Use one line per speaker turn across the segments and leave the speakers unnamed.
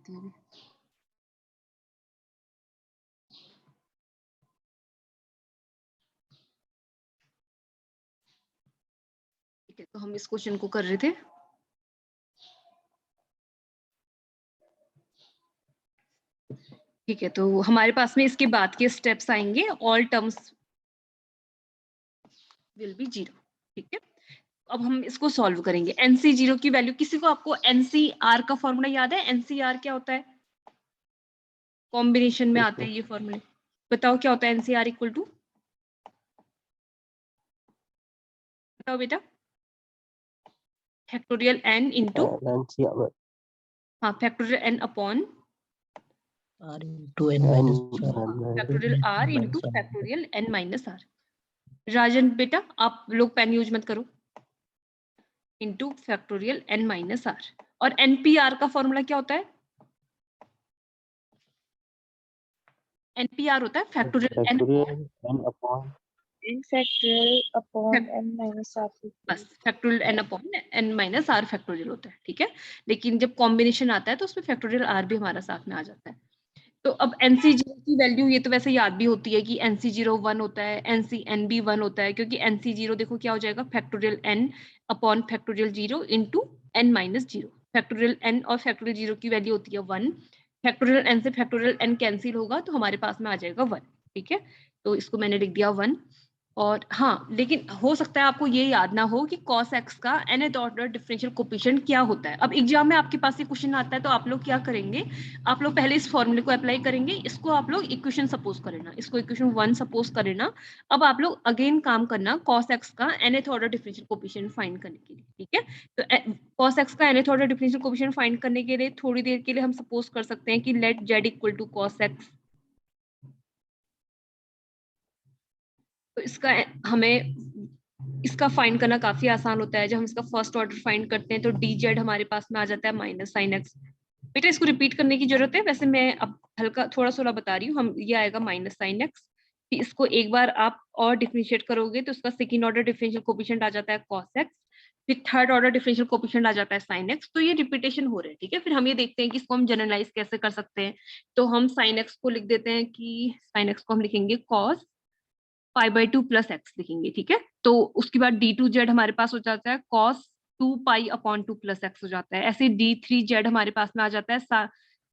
देती हूँ। ठीक है, तो हम इस क्वेश्चन को कर रहे थे। ठीक है, तो हमारे पास में इसके बाद के स्टेप्स आएंगे, ऑल टर्म्स विल बी 0। ठीक है, अब हम इसको सॉल्व करेंगे। NC0 की वैल्यू, किसी को आपको NCR का फॉर्मूला याद है? NCR क्या होता है? कॉम्बिनेशन में आते हैं ये फॉर्मूले, बताओ क्या होता है NCR इक्वल टू? बताओ बेटा। फैक्टोरियल n इंटू, हाँ factorial n upon
r into n minus
factorial r into factorial n minus r। Rajan बेटा आप लोग पेन यूज मत करो। Into factorial n minus r। और NPR का फॉर्मूला क्या होता है? NPR होता है factorial n
upon
n minus r।
बस factorial n upon n minus r factorial होता है। ठीक है, लेकिन जब कॉम्बिनेशन आता है तो उसमें फैक्टोरियल r भी हमारा साथ में आ जाता है। तो अब NC0 की वैल्यू, ये तो वैसे याद भी होती है कि NC0 1 होता है, NCN भी 1 होता है, क्योंकि NC0 देखो क्या हो जाएगा, factorial n upon factorial 0 into n minus 0। Factorial n और फैक्टोरियल 0 की वैल्यू होती है 1। फैक्टोरियल n से फैक्टोरियल n कैंसिल होगा तो हमारे पास में आ जाएगा 1। ठीक है, तो इसको मैंने लिख दिया 1। और हाँ, लेकिन हो सकता है आपको ये याद ना हो कि cos x का nth ऑर्डर डिफरेंशियल कोफिशिएंट क्या होता है। अब एग्जाम में आपके पास ये क्वेश्चन आता है तो आप लोग क्या करेंगे, आप लोग पहले इस फॉर्मूले को अप्लाई करेंगे, इसको आप लोग इक्वेशन सपोज कर लेना, इसको इक्वेशन 1 सपोज कर लेना। अब आप लोग अगेन काम करना cos x का nth order differential coefficient find करने के लिए। ठीक है, तो cos x का nth order differential coefficient find करने के लिए थोड़ी देर के लिए हम सपोज कर सकते हैं कि let z equal to cos x। तो इसका हमें इसका फाइंड करना काफी आसान होता है। जब हम इसका फर्स्ट ऑर्डर फाइंड करते हैं तो dz हमारे पास में आ जाता है माइनस साइन एक्स। बेटा इसको रिपीट करने की जरूरत है, वैसे मैं अब हल्का थोड़ा थोड़ा बता रही हूँ। हम ये आएगा माइनस साइन एक्स, फिर इसको एक बार आप और डिफरेंशिएट करोगे तो उसका सेकंड ऑर्डर डिफरेंशियल कोफिशिएंट आ जाता है cos x, फिर थर्ड ऑर्डर डिफरेंशियल कोफिशिएंट आ जाता है sin x। तो ये रिपीटेशन हो रहे हैं। ठीक है, फिर हम ये देखते हैं कि इसको हम जनरलाइज कैसे कर सकते हैं। तो हम sin x को लिख देते हैं कि sin x को हम लिखेंगे cos π/2 प्लस एक्स लिखेंगे। ठीक है, तो उसके बाद d2z हमारे पास हो जाता है cos 2π/2 प्लस एक्स हो जाता है। ऐसे d3z हमारे पास में आ जाता है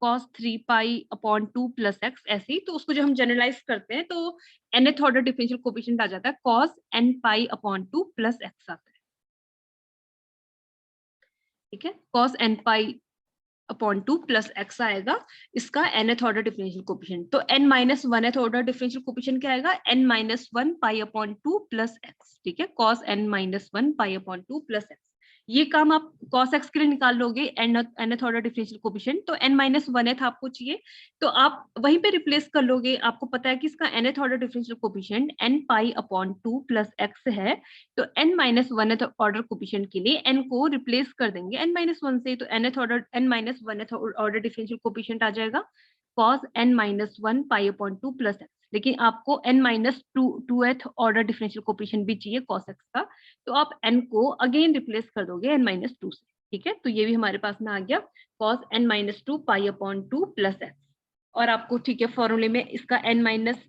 cos 3π/2 प्लस एक्स। ऐसे ही तो उसको जब हम जनरलाइज करते हैं तो nth ऑर्डर डिफरेंशियल कोफिशिएंट आ जाता है cos nπ/2 प्लस एक्स आता है। ठीक है, cos nπ/2 प्लस एक्स आएगा इसका nth ऑर्डर डिफरेंशियल कोफिशिएंट। तो n minus 1th order differential coefficient क्या आएगा, n माइनस 1 π/2 प्लस एक्स। ठीक है, cos n minus 1 π/2 plus X. ये काम आप cos x के लिए निकाल लोगे nth ऑर्डर डिफरेंशियल कोफिशिएंट। तो n माइनस 1th आपको चाहिए तो आप वहीं पे रिप्लेस कर लोगे। आपको पता है कि इसका nth order differential coefficient nπ/2 plus x है। तो n minus 1th order coefficient के लिए n को रिप्लेस कर देंगे n माइनस 1 से। तो n minus 1th order differential coefficient आ जाएगा cos n minus 1 π/2 plus X. लेकिन आपको n minus 2th order differential coefficient भी चाहिए cos x का, तो आप n को अगेन रिप्लेस कर दोगे n माइनस 2 से। ठीक है, तो ये भी हमारे पास में आ गया cos n minus 2 π/2 plus x. और आपको ठीक है फॉर्मूले में इसका n minus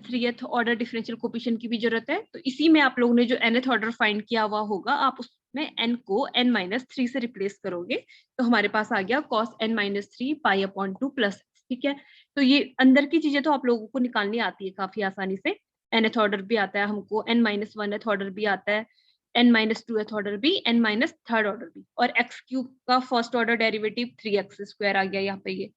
3th order differential coefficient की भी जरूरत है। तो इसी में आप लोगों ने जो nth ऑर्डर फाइंड किया हुआ होगा, आप उसमें n को n माइनस 3 से रिप्लेस करोगे तो हमारे पास आ गया cos n माइनस 3 π/2 प्लस। ठीक है, तो ये अंदर की चीजें तो आप लोगों को निकालनी आती है काफी आसानी से। nth ऑर्डर भी आता है हमको, n माइनस 1th ऑर्डर भी आता है, n माइनस 2th ऑर्डर भी, n माइनस 3rd ऑर्डर भी। और x क्यूब का फर्स्ट ऑर्डर डेरिवेटिव 3x² आ गया यहाँ पे, ये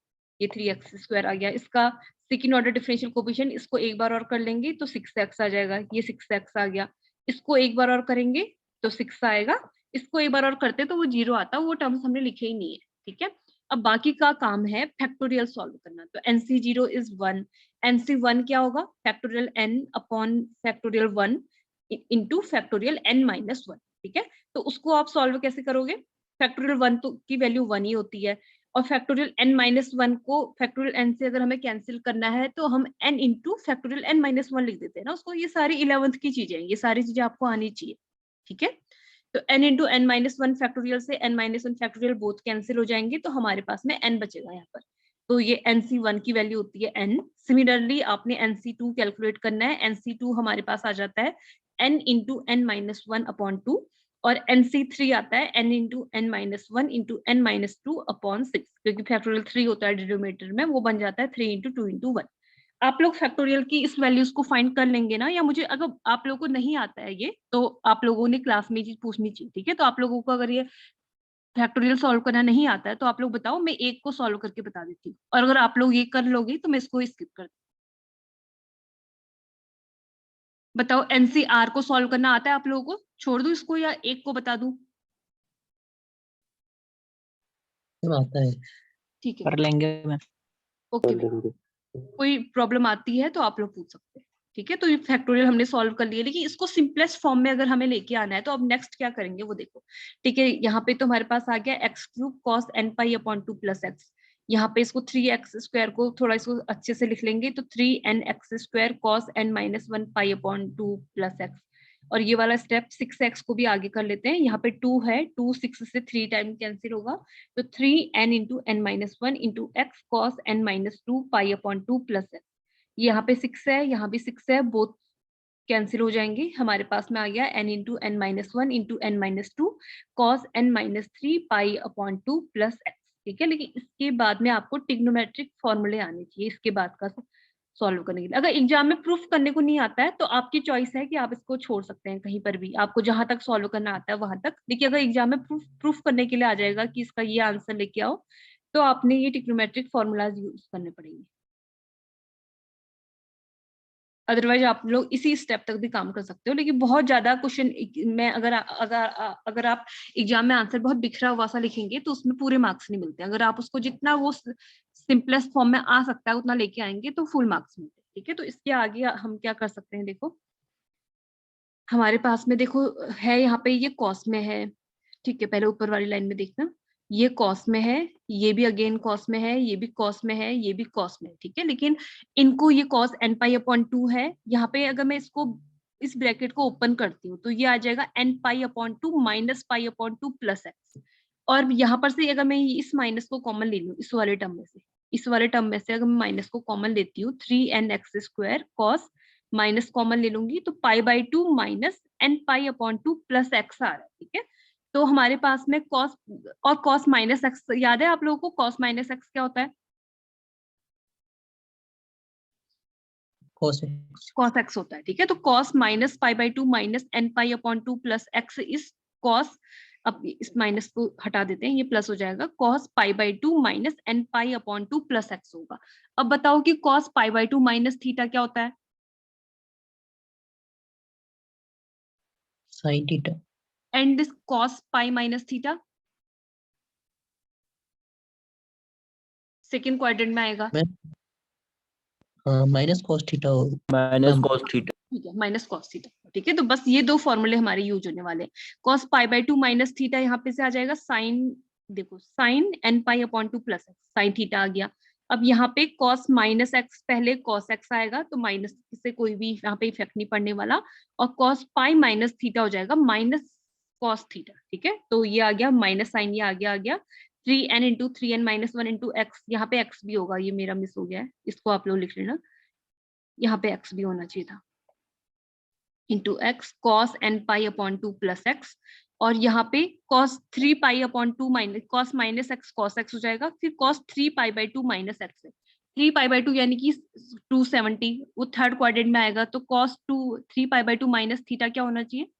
3x² आ गया। इसका सेकंड ऑर्डर डिफरेंशियल कोफिशिएंट, इसको एक बार और कर लेंगे तो 6x आ जाएगा, ये 6x आ गया। इसको एक बार और करेंगे तो 6 आएगा, इसको एक बार और करते तो वो 0 आता, वो टर्म्स हमने लिखे ही नहीं है। ठीक है, अब बाकी का काम है फैक्टोरियल सॉल्व करना। तो NC0 इज 1, NC1 क्या होगा, factorial n upon factorial 1 into factorial n minus 1। ठीक है, तो उसको आप सॉल्व कैसे करोगे, फैक्टोरियल 1 तो की वैल्यू 1 ही होती है, और फैक्टोरियल n माइनस 1 को फैक्टोरियल n से अगर हमें कैंसिल करना है तो हम n into factorial n minus 1 लिख देते हैं ना उसको। ये सारी 11th की चीजें हैं, ये सारी चीजें आपको आनी चाहिए। ठीक है, तो n into N minus one factorial से n minus one factorial both cancel हो जाएंगे, तो हमारे पास में n बचेगा यहाँ पर। तो ये NC1 की वैल्यू होती है n। सिमिलरली आपने NC2 कैलकुलेट करना है। NC2 हमारे पास आ जाता है n into N minus one upon two, और NC3 आता है n into N minus one into N minus two upon six, क्योंकि फैक्टोरियल 3 होता है डिनोमिनेटर में, वो बन जाता है 3 इंटू टू इंटू वन। आप लोग फैक्टोरियल की इस वैल्यूज को फाइंड कर लेंगे ना, या मुझे अगर आप लोगों को नहीं आता है ये, तो आप लोगों ने क्लास में ये चीज पूछनी चाहिए, ठीक है। तो आप लोगों को अगर ये फैक्टोरियल सॉल्व करना नहीं आता है तो आप लोग बताओ, मैं एक को सॉल्व करके बता देती हूँ, और अगर आप लोग ये कर लोगे तो मैं इसको स्किप कर बताओ। एनसीआर को सॉल्व करना आता है आप लोगों को? छोड़ दूं इसको या एक को बता दूं?
आता है,
ठीक है,
कर लेंगे मैम।
ओके। कोई प्रॉब्लम आती है तो आप लोग पूछ सकते हैं, ठीक है। तो ये फैक्टोरियल हमने सॉल्व कर लिया, लेकिन इसको सिंपलेस्ट फॉर्म में अगर हमें लेके आना है तो अब नेक्स्ट क्या करेंगे वो देखो, ठीक है। यहाँ पे तो हमारे पास आ गया x cube cos n pi upon two plus x. यहाँ पे इसको 3x² को थोड़ा इसको अच्छे से लिख लेंगे, तो 3nx² cos n minus one pi upon two plus x. और ये वाला स्टेप 6x को भी आगे कर लेते हैं। यहाँ पे 2 है, 2 6 से 3 टाइम कैंसिल होगा, तो 3n into N minus one into x cos n minus two pi upon two plus x. यहाँ पे 6 है, यहाँ भी 6 है, बोथ कैंसिल हो जाएंगे। हमारे पास में आ गया n into N minus one into N minus two cos n minus three pi upon two plus x, ठीक है। लेकिन इसके बाद में आपको ट्रिग्नोमेट्रिक फॉर्मूले आने चाहिए इसके बाद का सॉल्व करने के लिए। अगर एग्जाम में प्रूफ करने को नहीं आता है तो आपकी चॉइस है कि आप इसको छोड़ सकते हैं कहीं पर भी, आपको जहां तक सॉल्व करना आता है वहां तक। देखिए, अगर एग्जाम में प्रूफ करने के लिए आ जाएगा कि इसका ये आंसर लेके आओ, तो आपने ये ट्रिग्नोमेट्रिक फॉर्मूलाज यूज करने पड़ेंगे, अदरवाइज आप लोग इसी स्टेप तक भी काम कर सकते हो। लेकिन बहुत ज्यादा क्वेश्चन में अगर आप एग्जाम में आंसर बहुत बिखरा हुआ सा लिखेंगे तो उसमें पूरे मार्क्स नहीं मिलते। अगर आप उसको जितना वो सिंपलेस्ट फॉर्म में आ सकता है उतना लेके आएंगे तो फुल मार्क्स मिलते हैं, ठीक है। तो इसके आगे हम क्या कर सकते हैं, देखो हमारे पास में देखो है यहाँ पे ये कॉस में है, ठीक है। पहले ऊपर वाली लाइन में देखना, ये कॉस में है, ये भी अगेन कॉस में है, ये भी कॉस में है, ये भी कॉस में है, ठीक है। लेकिन इनको ये cos n pi upon two है। यहाँ पे अगर मैं इसको इस ब्रैकेट को ओपन करती हूँ तो ये आ जाएगा n pi upon two minus pi upon two plus x. और यहाँ पर से अगर मैं इस माइनस को कॉमन ले लूँ इस वाले टर्म में से, इस वाले टर्म में से अगर मैं माइनस को कॉमन लेती हूँ, 3nx² कॉस माइनस कॉमन ले लूंगी तो pi by two minus N pi upon two plus X आ रहा है, ठीक है। तो हमारे पास में कॉस और कॉस माइनस एक्स, याद है आप लोगों को कॉस माइनस एक्स क्या होता है?
कॉस
कॉस एक्स होता है, ठीक है। तो cos minus pi by two minus N pi upon two plus x इस कॉस, अब इस माइनस को हटा देते हैं, ये प्लस हो जाएगा, cos pi by two minus N pi upon two plus x होगा। अब बताओ कि cos pi by two minus theta क्या होता है?
Sine theta.
And this cos pi minus theta second quadrant में आएगा,
माइनस कॉस थीटा हो,
माइनस कॉस थीटा।
ठीक है, माइनस कॉस थीटा, ठीक है। तो बस ये दो फॉर्मूले हमारे यूज होने वाले हैं। Cos pi by two minus theta यहाँ पे से आ जाएगा साइन, देखो sine N pi upon two plus X, sine theta आ गया। अब यहाँ पे कॉस माइनस एक्स पहले कॉस एक्स आएगा, तो माइनस से कोई भी यहाँ पे इफेक्ट नहीं पड़ने वाला, और कॉस पाई माइनस थीटा हो जाएगा माइनस कॉस थीटा, ठीक है। तो ये आ गया माइनस साइन, ये आ गया 3n into 3n minus one into x. यहाँ पे एक्स भी होगा, ये मेरा मिस हो गया है, इसको आप लोग लिख लेना, यहाँ पे एक्स भी होना चाहिए था, into x cos n pi upon two plus x. और यहाँ पे cos 3 pi upon two minus cos minus x cos x हो जाएगा, फिर cos 3 pi by two minus x है, 3 पाई बाई टू यानी कि 270, वो थर्ड क्वाड्रेंट में आएगा। तो cos 3 pi by two minus theta क्या होना चाहिए?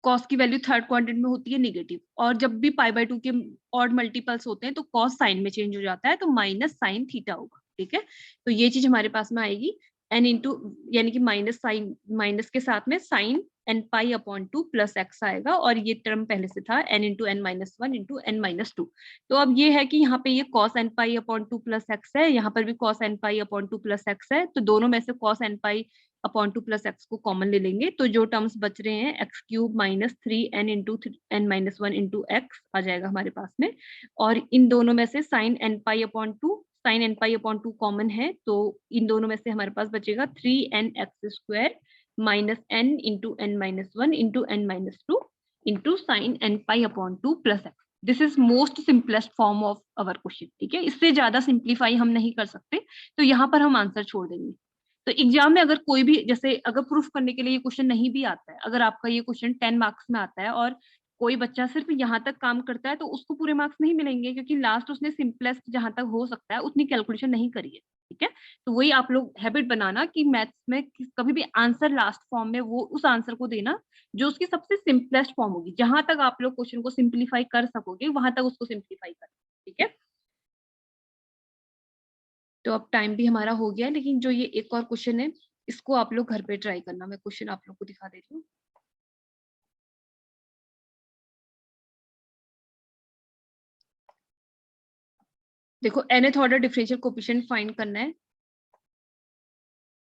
कॉस की वैल्यू थर्ड क्वाड्रेंट में होती है नेगेटिव, और जब भी पाई बाई टू के ऑड मल्टीपल्स होते हैं तो कॉस साइन में चेंज हो जाता है, तो माइनस साइन थीटा होगा, ठीक है। तो ये चीज हमारे पास में आएगी एन इंटू, यानी कि माइनस साइन, माइनस के साथ में sine N pi upon two plus x आएगा, और ये टर्म पहले से था n into N minus one into N minus two. तो अब ये है कि यहाँ पे ये cos n pi upon two plus x है, यहाँ पर भी cos n pi upon two plus x है, तो दोनों में से cos n pi upon two plus x को कॉमन ले लेंगे, तो जो टर्म्स बच रहे हैं X cube minus 3n into N minus one into X आ जाएगा हमारे पास में। और इन दोनों में से sine N pi upon two sine N pi upon 2 common है, तो इन दोनों में से हमारे पास बचेगा 3nx² minus n into n minus 1 into n minus 2 into sine N pi upon 2 plus x. This is most simplest form of our question, ठीक है। इससे ज्यादा सिंप्लीफाई हम नहीं कर सकते, तो यहाँ पर हम आंसर छोड़ देंगे। तो एग्जाम में अगर कोई भी, जैसे अगर प्रूफ करने के लिए ये क्वेश्चन नहीं भी आता है, अगर आपका ये क्वेश्चन 10 मार्क्स में आता है और कोई बच्चा सिर्फ यहाँ तक काम करता है, तो उसको पूरे मार्क्स नहीं मिलेंगे, क्योंकि लास्ट उसने सिंपलेस्ट जहां तक हो सकता है उतनी कैलकुलेशन नहीं करी है, ठीक है। तो वही आप लोग हैबिट बनाना कि मैथ्स में कभी भी आंसर लास्ट फॉर्म में वो उस आंसर को देना जो उसकी सबसे सिंपलेस्ट फॉर्म होगी। जहां तक आप लोग क्वेश्चन को सिंप्लीफाई कर सकोगे वहां तक उसको सिंप्लीफाई करना, ठीक है। तो अब टाइम भी हमारा हो गया, लेकिन जो ये एक और क्वेश्चन है इसको आप लोग घर पे ट्राई करना। मैं क्वेश्चन आप लोग को दिखा दे रही हूँ। देखो, nth order differential coefficient find करना है।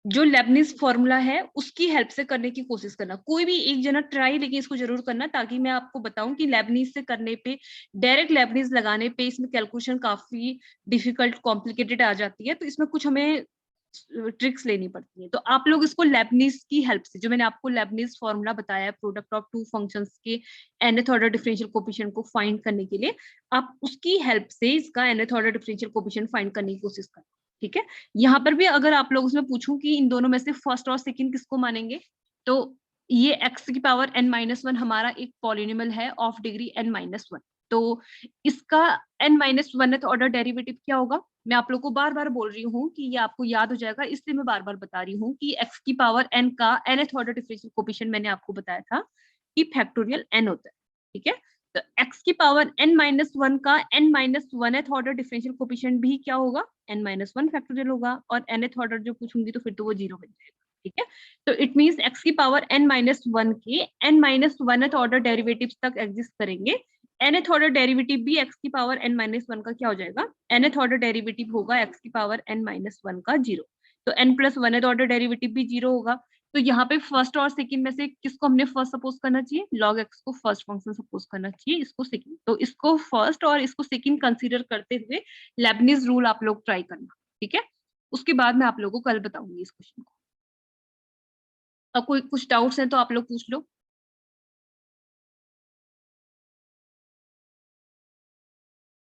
जो लेबनिज फॉर्मूला है उसकी हेल्प से करने की कोशिश करना। कोई भी एक जना ट्राई, लेकिन इसको जरूर करना, ताकि मैं आपको बताऊं कि लेबनिज से करने पे, डायरेक्ट लेबनिज लगाने पे इसमें कैलकुलेशन काफी डिफिकल्ट कॉम्प्लिकेटेड आ जाती है, तो इसमें कुछ हमें ट्रिक्स लेनी पड़ती है। तो आप लोग इसको लेबनिज की हेल्प से, जो मैंने आपको लेबनिज फॉर्मूला बताया प्रोडक्ट ऑफ टू फंक्शंस के nth ऑर्डर डिफरेंशियल कोएफिशिएंट को फाइंड करने के लिए, आप उसकी हेल्प से इसका nth order differential coefficient find करने की कोशिश करें, ठीक है। यहाँ पर भी अगर आप लोग उसमें पूछूं कि इन दोनों में से फर्स्ट और सेकंड किसको मानेंगे, तो ये x की पावर n-1 हमारा एक पॉलिनोमियल है ऑफ डिग्री n-1। तो इसका n-1th ऑर्डर डेरिवेटिव क्या होगा, मैं आप लोग को बार बार बोल रही हूँ कि ये आपको याद हो जाएगा, इसलिए मैं बार बार बता रही हूँ कि x की पावर n का nth ऑर्डर डिफरेंशियल कोएफिशिएंट मैंने आपको बताया था कि फैक्टोरियल n होता है, ठीक है। तो x की पावर n-1 का n-1th ऑर्डर डिफरेंशियल कोएफिशिएंट भी क्या होगा, n-1 फैक्टोरियल होगा, और nth ऑर्डर जो पूछूंगी तो फिर तो वो 0 बन जाएगा, ठीक है। तो इट मींस x की पावर n-1 के n-1th ऑर्डर डेरिवेटिव्स तक एग्जिस्ट करेंगे। nth ऑर्डर डेरिवेटिव भी x की पावर n-1 का क्या हो जाएगा, nth ऑर्डर डेरिवेटिव होगा x की पावर n-1 का 0। तो n+1th ऑर्डर डेरिवेटिव भी 0 होगा। तो यहाँ पे फर्स्ट और सेकंड में से किसको हमने फर्स्ट सपोज करना चाहिए, log x को फर्स्ट फंक्शन सपोज करना चाहिए, इसको सेकंड। तो इसको फर्स्ट और इसको सेकंड कंसीडर करते हुए लेबनिज रूल आप लोग ट्राई करना, ठीक है। उसके बाद मैं आप लोगों को कल बताऊंगी इस क्वेश्चन को। अब कोई कुछ डाउट्स हैं तो आप लोग पूछ लो।